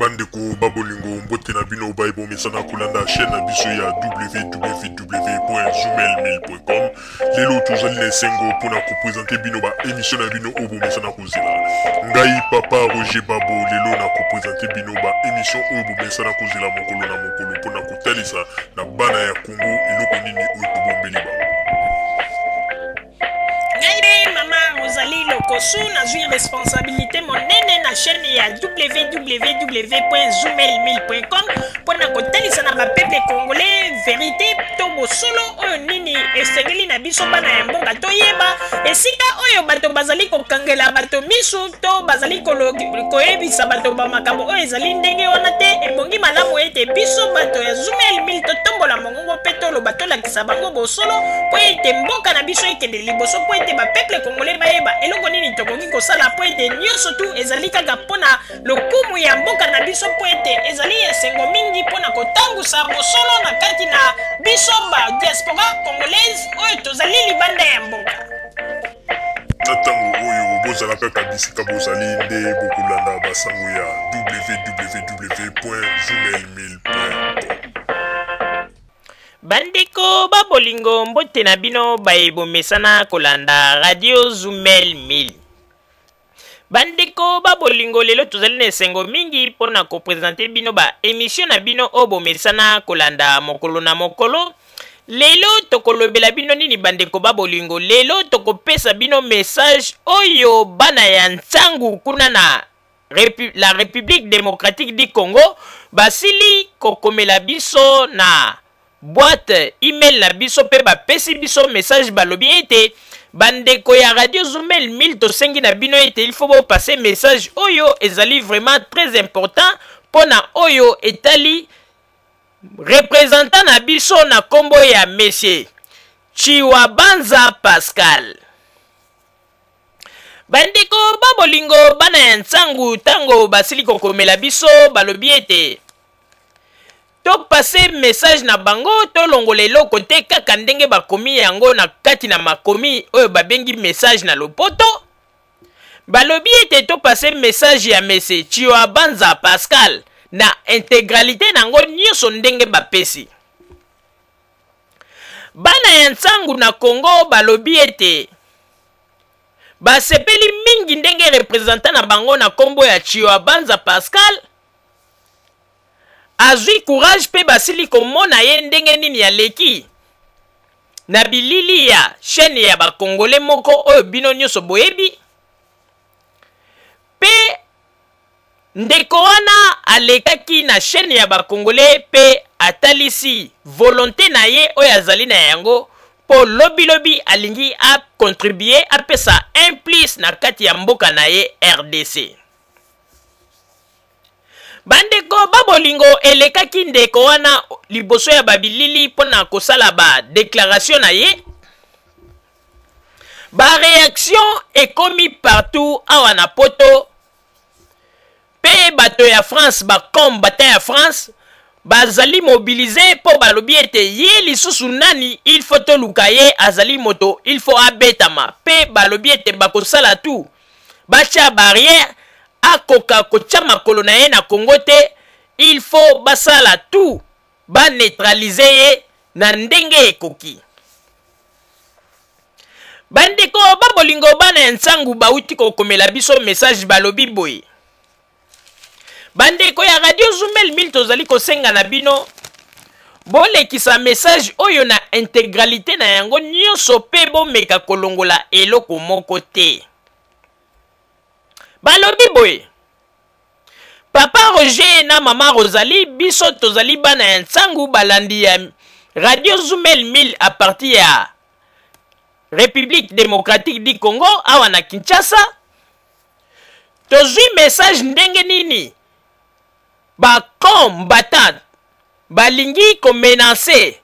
Bandeko babolingo mbote na bino baibo mesana kulanda chaîne na biso ya www.zumel1000.com. Lelo tozali na sengo pona ko présenter bino ba émission na bino obo mesana kozela. Ngai papa Roger Babo lelo na ko présenter bino ba émission obo mesana kozela mokolo na mokolo pona ko talisa na bana ya Congo eloko nini oyo bombeli ba. Rosalie Lokosu na zui responsabilité monene na chaîne ya www.zumel1000.com pona kotalisa na bapeple congolais vérité to bosolo oyo nini esengeli na biso bana ya mbonga toyeba esika oyo bato bazali kokangela bato misu to bazali koyebisa bato bamakambo oyo ezali ndenge wana te ebongi malamu ete biso bato ya Zumel 1000 totombola mongongo mpe toloba tolakisa bango bosolo po ete mboka na biso ekende liboso po ete bapeple congolais bayeba eloko nini tokoki kosala po ete nyonso tu ezali kaka mpona lokumu ya mboka na biso po ete ezali esengo mingi mpona kotangusa bosolo na kati na biso ba diaspora congolaise oyo tozali libanda ya mboka. Na ntango oyo bozalaka bisika bozali nde bokolanda basango ya www.zumel1000.com. Bandeko babolingo mbote na bino bayebo mesana kolanda radio Zumel 1000. Bandeko babolingo lelo tozali na esengo mingi mpona kopresente bino ba émission na bino obo mesana kolanda mokolo na mokolo. Lelo tokolobela bino nini bandeko babolingo, lelo tokopesa bino message oyo bana ya ntangu kuna na la République démocratique du Congo basili kokomela biso na boîte email na biso pe bapesi biso message balobi ete bandeko ya radio Zumel 1000 tosengi na bino ete il faut bo passer message oyo ezali vraiment très important pona oyo etali représentant na biso na kombo ya monsieur Chiwabanza Pascal. Bandeko babolingo bana ya ntangu tango basili kokomela biso balobi ete to passe message na bango to longola eloko te kaka ndenge bakomi yango na kati na makomi oyo babengi message na lopoto. Balobi ete to passe message ya monsieur Chiwabanza Pascal na intégralité nango nyonso ndenge bapesi. Bana ya ntangu na Congo balobi ete basepeli mingi ndenge représentant na bango na kombo ya Chiwabanza Pascal azwi courage pe basili komona ye ndenge nini ya leki na bilili ya chaîne ya bakongole moko oyo bino nyonso boyebi pe ndeko wana alekaki na chaîne ya bakongole pe atalisi volonté na ye oyo azali na yango po lobi alingi a contribuer apesa un plus na kati ya mboka na ye RDC. Bandeko babolingo elekaki ndeko wana liboso ya babilili pona kosala ba déclaration na ye. Ba réaction ekomi partout awa na poto. Pe bato ya France ba combattant ya France bazali mobiliser po balobi ete ye lisusu nani il faut to lukaye azali moto il faut abetama pe balobi ete bakosala tout bacha barrière akoka kocha makolo na ye na Congo te il faut basala tout ba neutraliser ye na ndenge ekoki. Bandeko babolingo bana ya ntangu bauti kokomela biso message balobi boye. Bandeko ya radio Zumel 1000 tozali kosenga na bino bolekisa message oyo na intégralité na yango nyonso pe bomeka kolongola eloko moko te. Balobi boye Papa Roger na Mama Rosalie biso tozali bana ya ntangu balandi ya radio Zumel 1000 à partir ya République démocratique du Congo awa na Kinshasa. Tozwi message ndenge nini ba combattant balingi ko menacer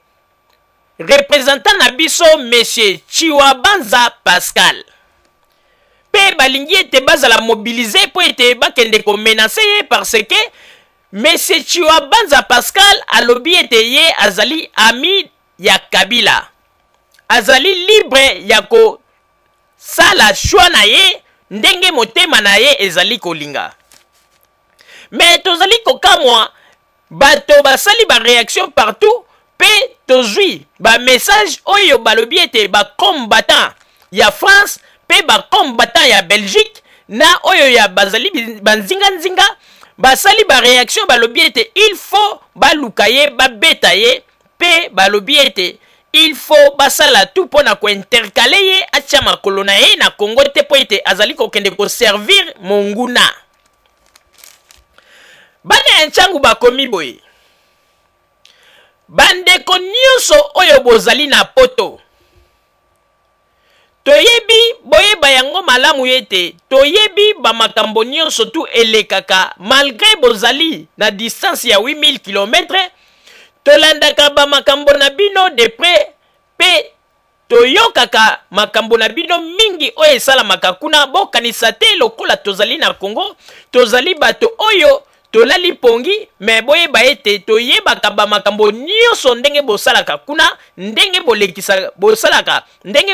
représentant na biso monsieur Chiwabanza Pascal pe balingi ete bazala mobiliser po ete bakende ko menacer ye parce que monsieur Chiwabanza Pascal alobi ete ye azali ami ya Kabila azali libre ya ko sala choix na ye ndenge motema na ye ezali kolinga. mais tozali kokamwa bato basali ba réaction partout pe tozwi ba message oyo balobi ete ba combattant ya France pe ba combattant ya Belgique na oyo ya bazali banzinga nzinga basali ba réaction balobi ete il faut balukaye babetaye pe balobi ete il faut basala tout pona ko intercaler ye atia makolo na ye na Congo te po ete azali kokende ko servir monguna bana nchangu bakomi boye bandeko nyonso oyo bozali na poto toyebi boyeba yango malamu yete toyebi bamakambo nyonso tu elekaka malgré bozali na distance ya 8000 km tolandaka bamakambo na bino de près pe toyokaka makambo na bino mingi oyo esalamaka kuna bokanisa te lokola tozali na Congo tozali bato oyo tolali pongi me boyeba ete toyebaka bamakambo nyonso ndenge bosalaka kuna ndenge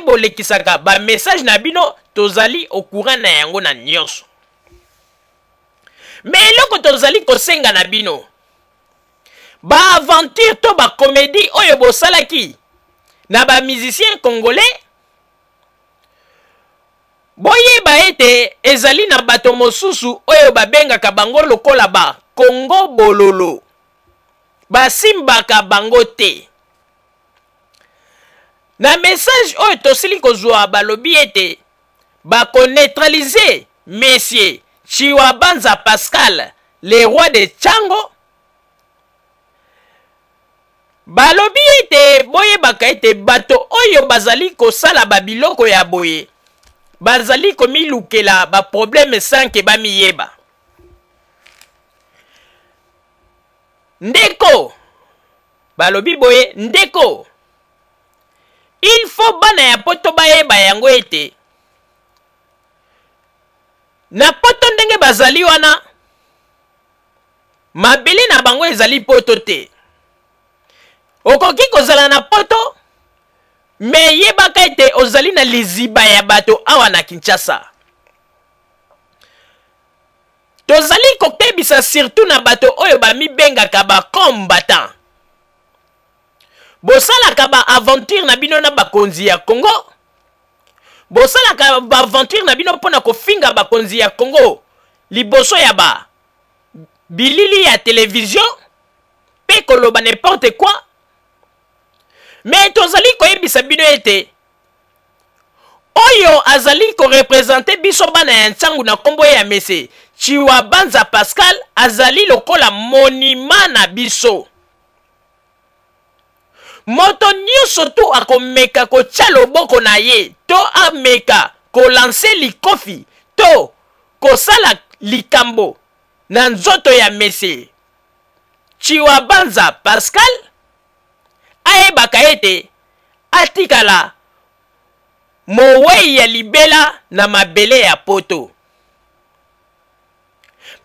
bolekisaka ba message na bino tozali au courant na yango na nyonso me eloko tozali kosenga na bino ba aventure to ba comédie oyo bosalaki na ba musicien congolais boyeba ete ezali na bato mosusu oyo babengaka bango lokola ba Congo bololo basimbaka bango te na message oyo tosili kozwa balobi ete bakoneutralize Monsieur Chiwabanza Pascal le roi de Tchango balobi ete boyebaka ete bato oyo bazali kosala babiloko ya boye bazali komilukela ba problème sanke bamiyeba ndeko balobi boye ndeko il faut bana ya poto bayeba yango ete na poto ndenge bazali wana mabele na bango ezali poto te okoki kozala na poto me yebaka ete ozali na liziba ya bato awa na Kinshasa tozali kokebisa surtout na bato oyo bamibengaka ba combattant bosalaka ba aventure na bino na bakonzi ya Congo bosalaka ba aventure na bino mpona kofinga bakonzi ya Congo liboso ya ba bilili ya télévision pe koloba n'importe quoi mais tozali koyebisa bino ete oyo azali ko représenter biso bana ya ntangu na kombo ya Monsieur Chiwabanza Pascal azali lokola monument na biso moto nyonso tu akomeka kotia loboko na ye to ameka kolanse likofi to kosala likambo na nzoto ya Monsieur Chiwabanza Pascal ayebaka ete atikala mowei ya libela na mabele ya poto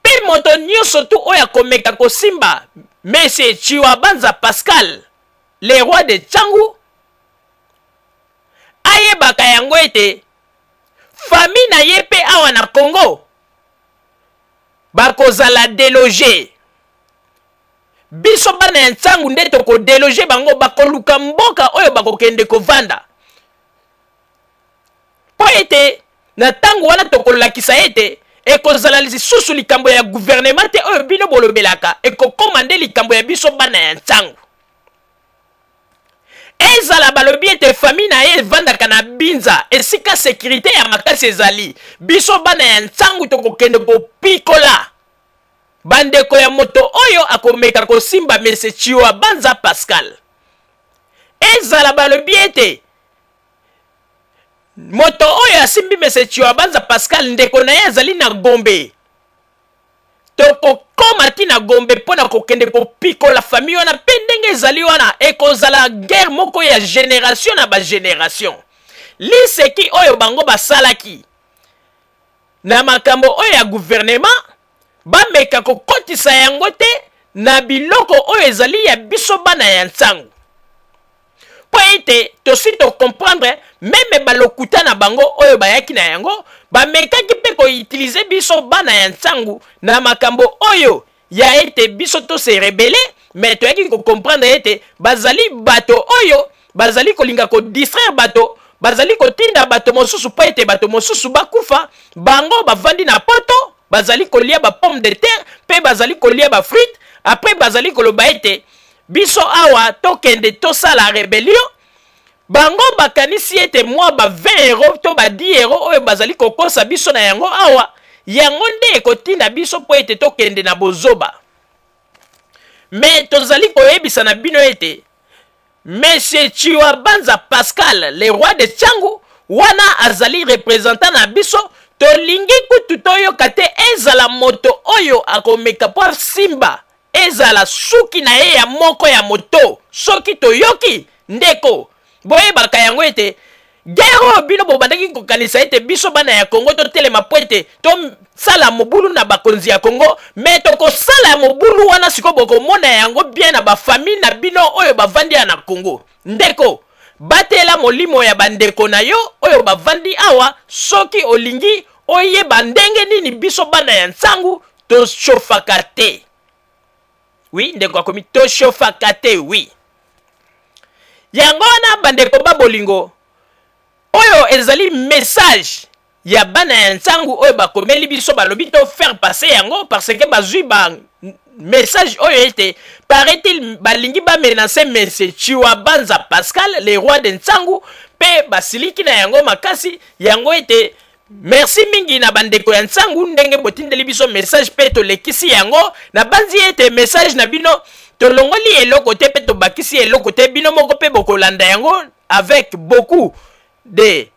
pe moto nyonso tu oyo akomeka kosimba Monsieur Chiwabanza Pascal le roi de Tchangu ayebaka yango ete famille na ye pe awa na Congo bakozala déloger biso bana ya ntangu nde tokodeloge bango bakoluka mboka oyo bakokende kovanda po ete na ntango wana tokolakisa ete ekozala lisusu likambo ya gouvernement te oyo bino bolobelaka ekokoma nde likambo ya biso bana ya ntangu ezala balobi ete famille na ye evandaka na binza esika sécurité ya makasi ezali biso bana ya ntangu tokokende kopikola bandeko ya moto oyo akomeka kosimba Monsieur Chiwabanza Pascal ezala balobi ete moto oyo asimbi Monsieur Chiwabanza Pascal ndeko na ye azali na Gombe tokokoma ti na Gombe mpona kokende kopikola famille wana mpe ndenge ezali wana ekozala guerre moko ya génération na bagénération liseki oyo bango basalaki na makambo oyo ya gouvernement bameka kokotisa yango te na biloko oyo ezali ya biso bana ya ntangu po ete tosi tocomprendre meme balokuta na bango oyo bayaki na yango bamekaki mpe koutilize biso bana ya ntangu na makambo oyo ya ete biso tose rebele, mais toyaki kocomprendre ete bazali bato oyo bazali kolinga kodistraire bato, bazali kotinda bato mosusu po ete bato mosusu bakufa, bango bavandi na poto bazali kolia ba pomme de terre mpe bazali kolia ba fruit, après bazali koloba ete biso awa tokende tosala rebellion, bango bakanisi ete mwa ba 20 euro to ba 10 euro oyo bazali kokosa biso na yango awa, yango nde ekotinda biso po ete tokende na bozoba. Mais tozali koyebisa na bino ete Monsieur Chiwabanza Pascal, le roi de Tchangu, wana azali représentant na biso, tolingi kutu toyoka te ezala moto oyo akomeka po simba, ezala suki na ye ya moko ya moto, soki toyoki ndeko boyebaka yango ete gero bino bobandaki kokanisa ete biso bana ya Congo totelema po ete tosala mobulu na bakonzi ya Congo, mais tokosala ya mobulu wana siko bokomona yango bien na bafamille na bino oyo bavandi ya na Congo. Ndeko batela molimo ya bandeko na yo oyo bavandi awa, soki olingi oyeba ndenge nini biso bana ya nsangu toshofaka te. Oui, ndeko akomi toshofaka te, oui. Yango na bandeko babolingo oyo ezali message ya bana ya nsangu oyo bakomeli biso balobi to faire passer yango, parce que bazui ba message oyo ete paraît-il balingi ba menacer Monsieur Chiwabanza Pascal, le roi de nsangu, pe basiliki na yango makasi, yango ete merci mingi na bandeko ya nsangu ndenge botindeli biso message pe to lekisi yango na banzi ete message na bino tolongoli eloko te pe to bakisi eloko te, bino moko pe bokolanda yango avec beaucoup de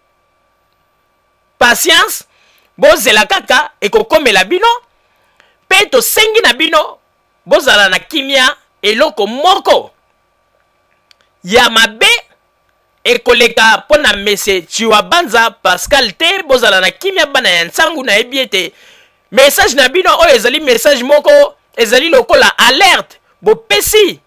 patience, bozela kaka ekokomela bino, pe to sengi na bino bozala na kimia, eloko moko ya mabe ekoleka pona Monsieur Chiwabanza Pascal te, bozala na kimia bana ya nsangu na ebiete message na bino oyo ezali message moko ezali lokola alerte bopesi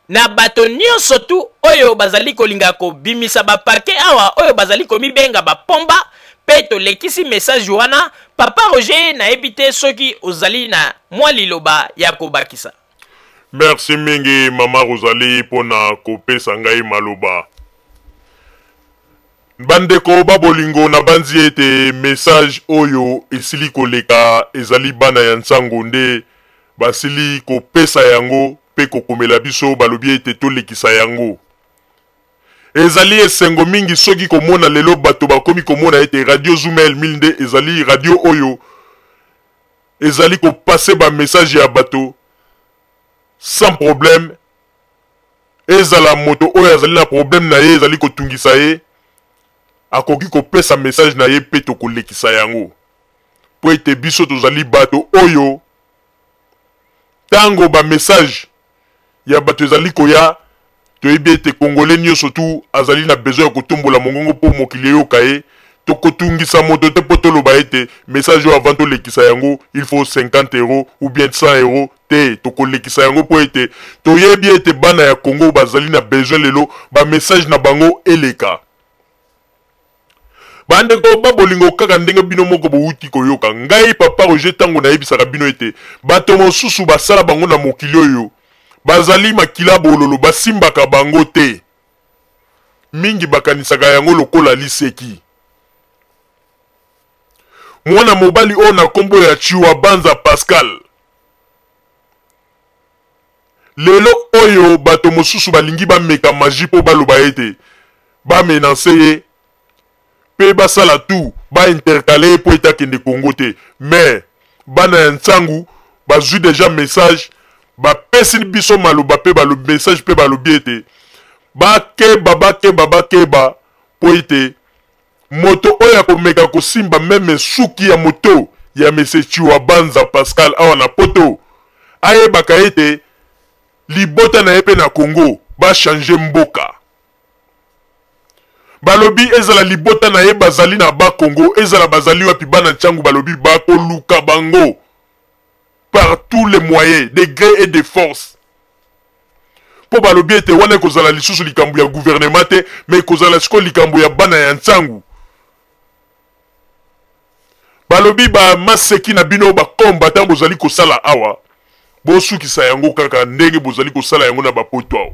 na bato nyonso tu oyo bazali kolinga ko bimisa ba parquet awa oyo bazali komibenga ba pomba, pe to lekisi message wana. Papa Roger na ebite soki ozali na mwa liloba ya kobakisa. Merci mingi mama Rosalie pona kopesa ngai maloba. Bandeko babolingo na banzi ete message oyo esili koleka ezali bana ya nsango nde basili kopesa yango pe kokomela biso balobi ete tolekisa yango. Ezali esengo mingi soki komona lelo bato bakomi komona ete Radio Zumel Milde ezali radio oyo ezali kopase ba message ya bato sans problème. Ezala moto oyo ezali na problème na ye ezali kotungisa ye, akoki kopesa message na ye pe to kolekisa yango. Po ete biso tozali bato oyo tango ba message ya bato ezali koya toyebi ete Congolais nyonso tu azali na besoin ya kotumbola mongongo po mokili yoka ye, tokotungisa moto te po toloba ete message oyo avant tolekisa yango il faut 50 euros ou bien 100 euros te, tokolekisa yango po ete toyebi ete bana ya Congo bazali na besoin lelo ba message na bango eleka. Bandeko babolingo kaka ndenge bino moko bouti koyoka ngai Papa Roger tango na yebisaka bino ete bato mosusu basala bango na mokili oyo bazali makila bololo basimbaka bango te, mingi bakanisaka yango lokola liseki. Mwana mobali o na kombo ya Chiwabanza Pascal, lelo oyo bato mosusu balingi bameka maji po baloba ete bamenanse ye pe basala tu ba intercalé po etakende Congo te, mais bana ya nsangu bazwi déjà message ba pesi biso maloba pe balo message pe balobi ete bakeba po ete moto oyo akomeka kosimba meme suki ya moto ya Monsieur Chiwabanza Pascal awa na poto ayebaka ete libota na ye pe na Congo ba changer mboka. Balobi ezala libota na ye bazali na ba Congo, ezala bazali wapi bana ntangu balobi bakoluka bango par tous les moyens, de gré et de force. Po balobi ete wana kozala lisusu likambo ya gouvernement te, mais kozala siko likambo ya bana ya ntangu. balobi ba maseki na bino ba combattant bozali kosala awa bosukisa yango kaka ndenge bozali kosala yango na bapoto awa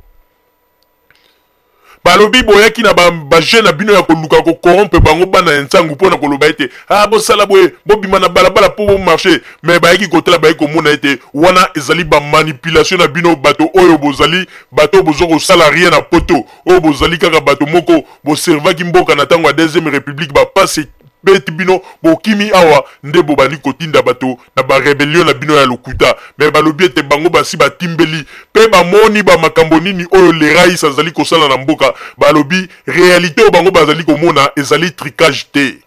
balobi boyaki na ba jeune na bino ya koluka ko corrompre bango bana ya ntangu pona koloba ete bosala boye bobima na balabala po marché mais bayaki kotela bayaki komona ete wana ezali ba manipulation na bino bato oyo bozali bato bozo kosala rien na poto oyo bozali kaka bato moko boservaki mboka na ntango ya deuxième république bapase beti bino bokimi awa nde bobali kotinda bato na ba rebellion na bino ya lokuta mais balobi ete bango basi batimbeli pe bamoni ba makambo nini oyo le rais azali kosala na mboka balobi réalité oyo bango bazali komona ezali tricage te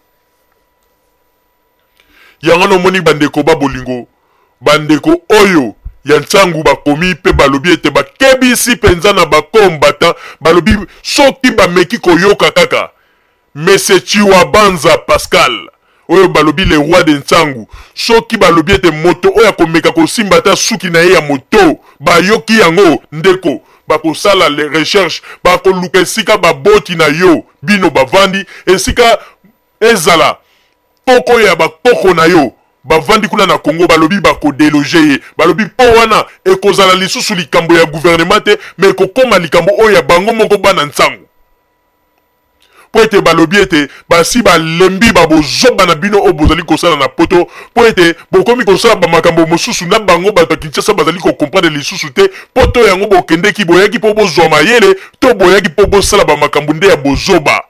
yango nomoni bandeko babolingo bandeko oyo ya ntangu bakomi pe balobi ete bakebisi penza na bakombata balobi soki bameki koyoka kaka Mese Chiwabanza Pascal oyo balobi le roi de ntangu soki balobi ete moto oyo komeka kosimba ta suki na ye ya moto bayoki yango ndeko bakosala les recherches bakoluka esika baboti na yo bino bavandi esika ezala poko ya bakoko na yo bavandi kuna na Congo balobi bakodeloge ye balobi po wana ekozala lisusu likambo ya gouvernement te mais kokoma likambo oyo ya bango moko bana ntangu po ete balobi ete basi balembi babozoba na bino oyo bozali kosala na poto po ete bokomi kosala bamakambo mosusu na bango bato ya Kinshasa bazali kokomprendre lisusu te poto yango bokendeki boyaki mpo bozwa mayele to boyaki mpo bosala bamakambo nde ya bozoba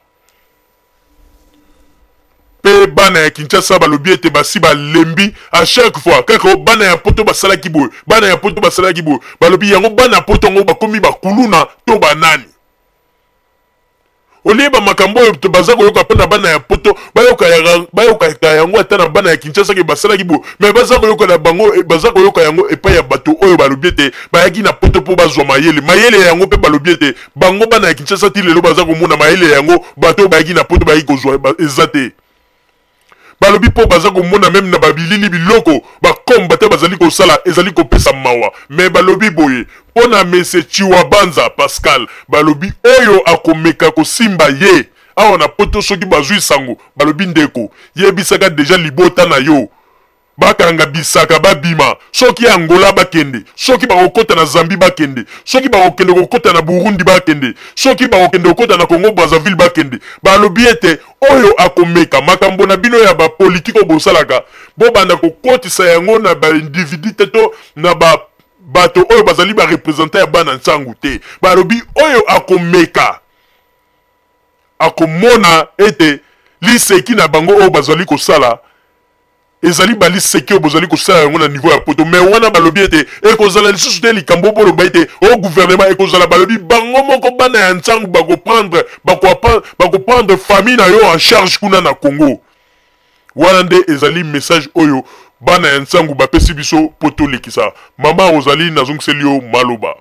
pe bana ya Kinshasa balobi ete basi balembi à chaque fois kaka bana ya poto basalaki boye bana ya poto basalaki boye balobi yango bana ya poto yango bakomi bakuluna to banani olie ba makambo oyo baza koyoka mpona bana ya poto bayoka yango ata na bana ya Kinshasa ke basalaki bo mais baza koyoka na bango baza koyoka yango epai ya bato oyo balobi ete bayaki na poto mpo bazwa mayele yango mpe balobi ete bango bana ya Kinshasa ti lelo baza komona mayele yango bato oyo bayaki na poto bayaki kozwa eza te balobi po baza komona meme na babilili biloko bakombata bazali kosala ezali kopesa mawa mais balobi boye pona Mese Chiwabanza Pascal balobi oyo akomeka kosimba ye awa na poto soki bazwi sango balobi ndeko yebisaka deja libota na yo bakanga bisaka babima soki Angola bakende soki bakokota na Zambie bakende soki bakokende kokota na Burundi bakende soki bakokende kokota na Congo Brazzaville bakende balobi ete oyo akomeka makambo na bino ya bapolitiko bosalaka bobanda kokotisa yango na baindividu te to na bato oyo bazali barepresentant ya bana ntangu te balobi oyo akomeka akomona ete liseki na bango oyo bazali kosala ezali bali seki oyo bozali kosala yango na niveau ya poto mais wana balobi ete ekozala lisusu te likambo boloba ete o gouvernement ekozala balobi bango moko bana ya ntangu bakoprendre famille na yo en charge kuna na Congo wana nde ezali message oyo bana ya ntangu bapesi biso poto lekisa mama Rosalie nazongiseli yo maloba.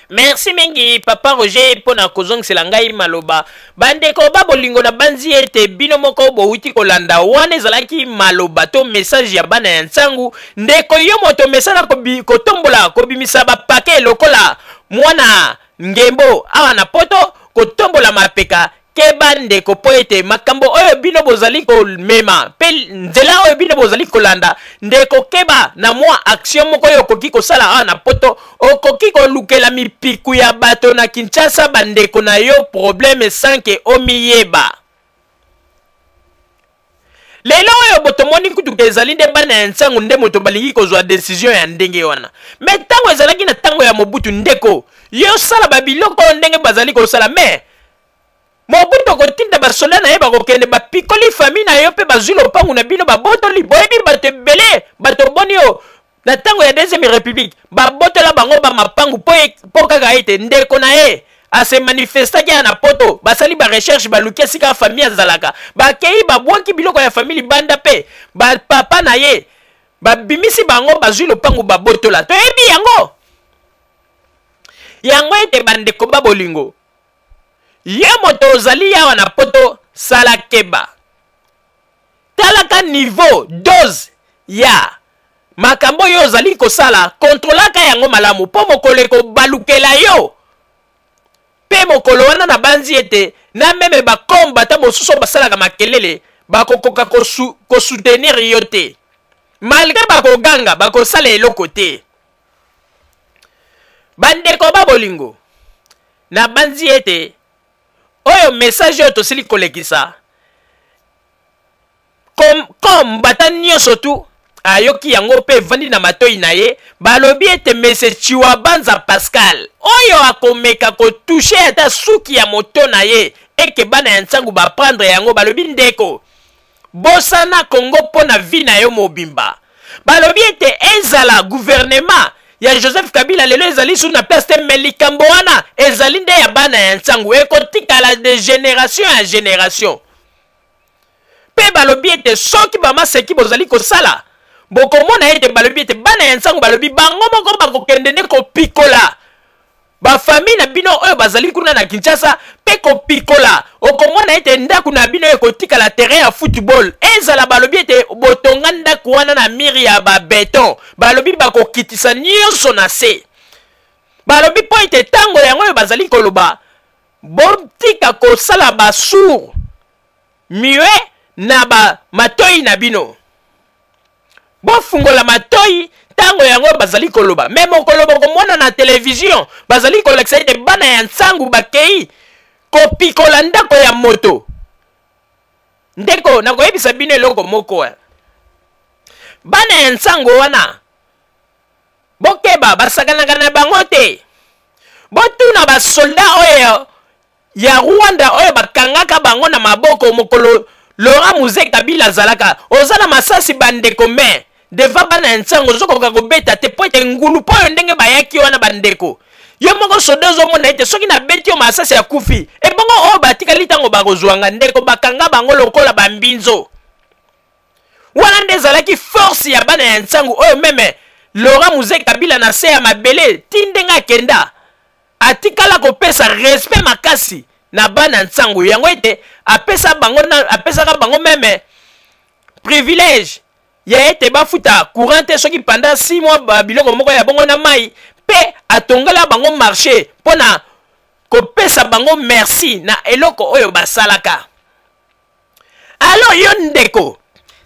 Merci mingi papa Roger pona kozongisela ngai maloba bandeko babolingo na banzi ete bino moko bowuti kolanda wana ezalaki maloba to message ya bana ya ntangu ndeko yo moto mesala kotombola kobimisa bapake lokola mwana ngembo awa na poto kotombola mapeka keba ndeko po ete makambo oyo bino bozali komema pe nzela oyo bino bozali kolanda ndeko keba na mwa action moko oyo okoki kosala awa na poto okoki kolukela mipiku ya bato na Kinshasa bandeko na yo probleme sanke omiyeba lelo oyo botomoni kutuka ezali nde bana ya ntangu nde moto balingi kozwa decision ya ndenge wana me ntango ezalaki na ntango ya Mobutu ndeko yo sala babiloko ndenge bazali kosala me Mobutu kotinda basola na ye bakokende bapikoli famille na yo pe bazwi lopangu na bino babotoli boyebi bato ebele bato boni yo na ntango ya deuxième république babotola bango bamapangu po kaka ete ndeko na ye ase manifestaki ya na poto basali barecherche baluki esika famille azalaka bakei babwaki biloko ya famille banda pe bapapa na ye babimisi bango bazwi lopangu babotola toyebi yango ete bandeko babolingo ye moto ozali yawa na poto sala keba talaka niveau dose ya makambo yo ozali kosala kontrolaka yango malamu po mokolo ekobalukela yo pe mokolo wana na banzi ete na meme bakombata mosusu basalaka makelele bakokoka soutenir yo te malgré bakoganga bakosala eloko te. Bandeko ba bolingo na banzi ete oyo message oyo tosili kolekisa comme bata nyonso tu ayoki yango pe vandi na matoi na ye balobi ete mese Chiwabanza Pascal oyo akomeka kotouche ata suki ya moto na ye eke bana ya ntangu baprendre yango balobi ndeko bosana Congo pona vi na yo mobimba. Balobi ete ezala gouvernement ya Joseph Kabila lelo ezali sur na place te melikambo wana ezali nde ya bana ya ntangu ekotikala de génération en génération. Pe balobi ete soki bamaseki bozali kosala bokomona ete balobi ete bana ya ntangu balobi bango moko bakokende ne kopikola bafamille na bino oyo bazali kuna na Kinshasa pe kopikola okomona ete ndaku na bino ekotikala terrain ya football ezala balobi ete botonga ndaku wana na miri ya babeton balobi bakokitisa nyonso na se balobi po ete tango yango oyo bazali koloba botika kosala basour mieux na ba matoi na bino bofungola matoi tango yango bazali koloba même okoloba komona na télévision bazali kolekisa ete bana ya nsangu bakei kopikola ndako ya moto ndeko nakoyebisa bino eloko moko bana ya nsangu wana bokeba basakanaka na bango te botuna basolda oyo ya Rwanda oyo bakangaka bango na maboko mokolo Laurent Muze Kabila azalaka ozala masasi bandeko me devant bana nsango zokoka kobeta te po ete ngulu po ndenge bayaki wana bandeko yo moko sodozo mona ete soki na beti yo masasi ya kufi ebongo o batikali tango bakozwanga ndeko bakanga bango lokola bambinzo wana nde ezalaki force ya bana ya nsango oyo meme Laurent Muze Kabila na se ya mabele tindenga kenda atikala kopesa respect makasi na bana nsango yango ete apesaka bango meme privilège ya ete bafuta courant te soki pendant 6 mois biloko moko ya bongo na mai pe atongala bango marché pona kopesa bango merci na eloko oyo basalaka. Alors yo ndeko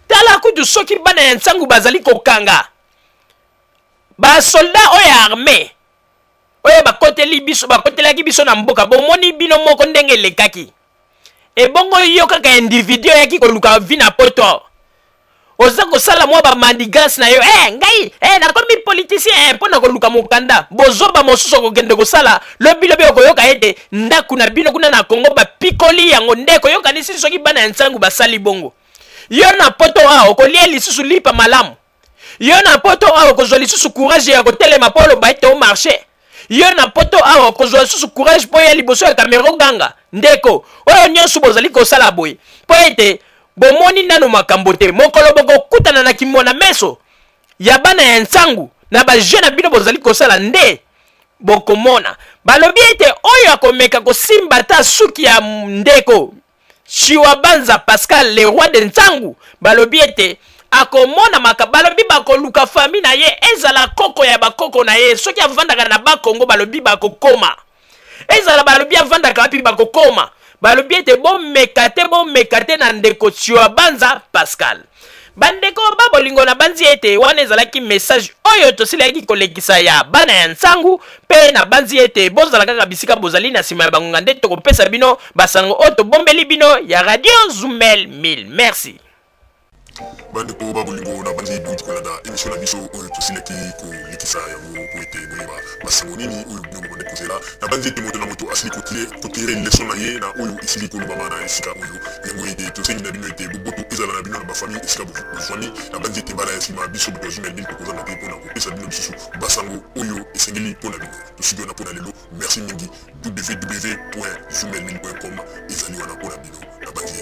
tala kutu soki bana ya nsangu bazali kokanga ba soldat oyo armée oyo bakotelaki biso na mboka bomoni bino moko ndenge lekaki ebongo yo kaka individu yaki koluka vi na poto oza kosala mwa bamandigas na yo ngai nakomi politicien mpona koluka mokanda bozoba mosusu kokende kosala lobi okoyoka ete ndaku na bino kuna na Congo bapikoli yango ndeko yokanisi soki bana ya nsangu basali bongo yo na poto awa okolia lisusu lipa malamu yo na poto awa okozwa lisusu courage ya kotelema po oloba ete o marché yo na poto awa okozwa lisusu courage po ya liboso ya kamera oganga ndeko oyo nyonso bozali kosala boye po ete bomoni nano makambo te mokolo bokokutana na kimona meso ya bana ya nsangu na bajene bino bozali kosala nde bokomona balobi ete oyo akomeka kosimba ta suki ya ndeko Chiwabanza Pascal le roi de nsangu balobi ete akomona balobi bakoluka fami na ye ezala koko ya bakoko na ye soki avandaka na bakongo balobi bakokoma ezala balobi avandaka wapi bakokoma balobi ete bomekate na ndeko Chiwabanza Pascal bandeko babolingo na banzi ete wana ezalaki message oyo tosilaki kolekisa ya bana ya nsangu pe na banzi ete bozala kaka bisika bozali na sima ya bangonga nde tokopesa bino basango oyo tobombeli bino ya Radio Zumel 1000 merci. Bandeko babolingo na banzi duit kolanda émission na biso oyo tosilaki kolekisa yango po ete boyeba basango nini oyo bino bandeko zela na banzi ete moto na moto asili kotire leson na ye na oyo esili kolobama na esika oyo yango ete tosengi na bino ete boboto ezala na bino na bafamille esika bozwani na banzi ete mbala ya nsima biso boto Zumel 1000 tokozanga te mpona kopesa bino lisusu basango oyo esengeli mpona bino tosiki wana mpona lelo merci mingi www.zumel1000.com ezali wana mpona bino na banzi